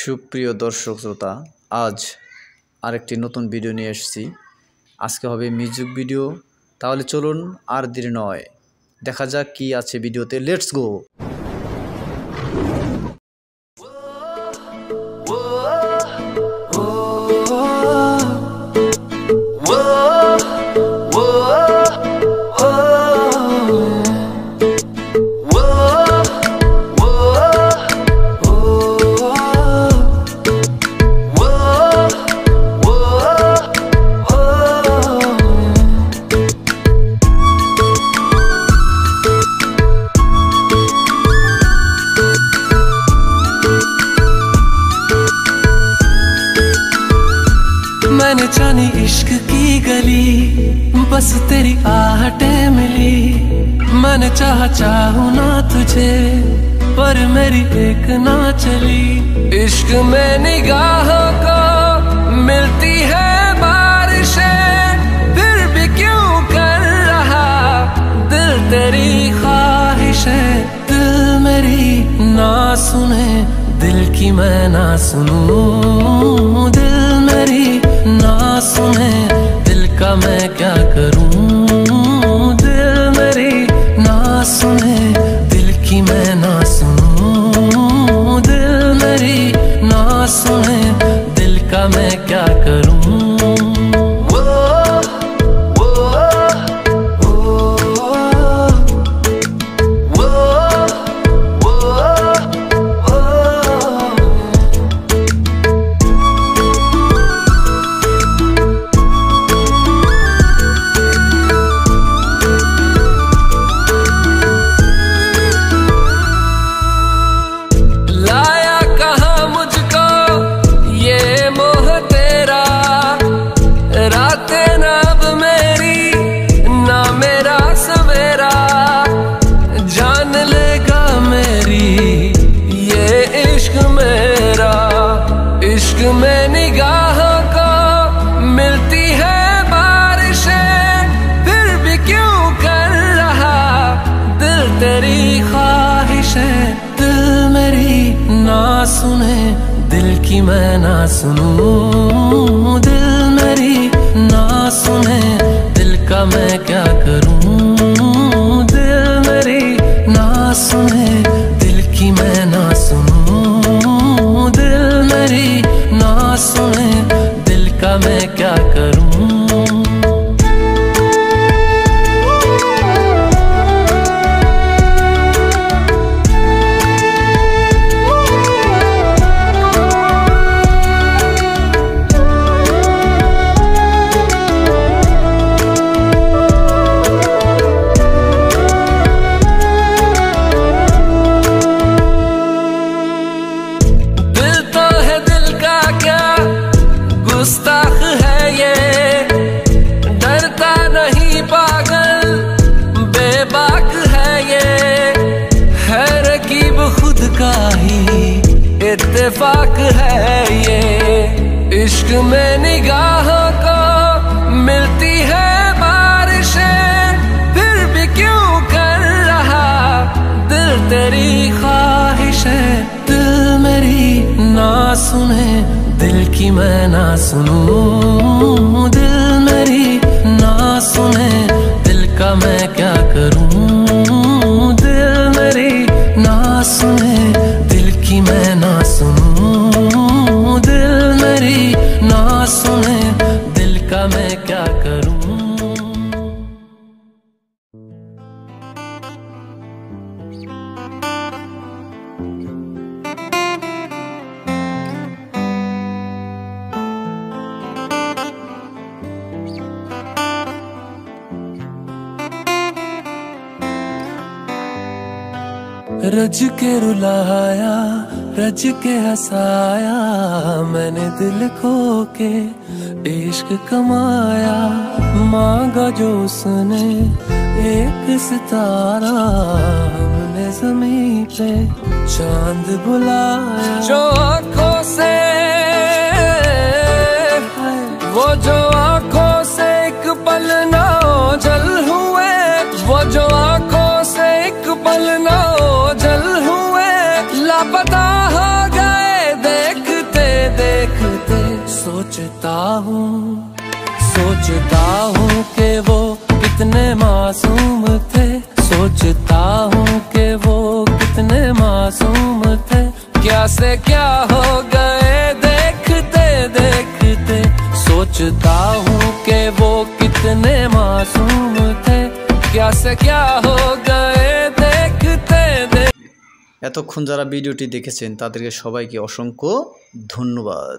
সুপ্রিয় দর্শক শ্রোতা, আজ আরেকটি নতুন ভিডিও নিয়ে এসেছি। আজকে হবে মিউজিক ভিডিও। তাহলে চলুন আর দেরি নয়, দেখা যাক কি আছে ভিডিওতে। Let's go. मैंने जानी इश्क की गली, बस तेरी आहटें मिली। मैंने चाहूँ ना तुझे, पर मेरी एक ना चली। इश्क में निगाहों को मिलती है बारिशें, फिर भी क्यों कर रहा दिल तेरी ख्वाहिशें। दिल मेरी ना सुने, दिल की मैं ना सुनूं। दिल मेरी ना सुने, दिल का मैं क्या करूं। दिल मेरी ना सुने, दिल की मैं ना सुनूं। दिल मेरी ना सुने, दिल का मैं क्या करूं। इश्क में निगाहों को मिलती है बारिशें, फिर भी क्यों कर रहा दिल तेरी ख्वाहिशें। दिल मेरी ना सुने, दिल की मैं ना सुनूं। दिल मेरी ना सुने, दिल का मैं क्या करूं। दिल मेरी ना सुने, दिल की मैं ना सुनूं। दिल मेरी ना सुने, दिल का मैं क्या करूं। गुस्ताख है ये, डरता नहीं पागल, बेबाक है ये। है रकीब खुद का ही इत्तेफाक है ये। इश्क में निगाहों को मिलती है बारिशें, फिर भी क्यों कर रहा दिल तेरी ख्वाहिशें। दिल मेरी ना सुने, दिल की मैं ना सुनूं। दिल मेरी ना सुने, दिल का मैं क्या करूं। दिल मेरी ना सुने, दिल की मैं ना सुनूं। दिल मेरी ना सुने, दिल का मैं क्या करूं। रज के रुलाया, रज के हंसाया, मैंने दिल खो के इश्क कमाया। मांगा जो उसने एक सितारा, हमने ज़मीं पे चांद बुलाया। जो आँखों से, वो जो आँखों से एक पल ना ओझल हुआ, वो जो आंखों से एक पल न ओझल हुए, लापता हो गए देखते देखते। सोचता हूँ कि वो कितने मासूम थे, सोचता हूँ कि वो कितने मासूम थे। क्या से क्या हो गए देखते देखते। सोचता हूँ कि वो कितने मासूम थे, क्या से क्या हो गए देखते देखते। এতক্ষণ যারা ভিডিওটি দেখেছেন তাদেরকে সবাইকে অসংখ্য ধন্যবাদ।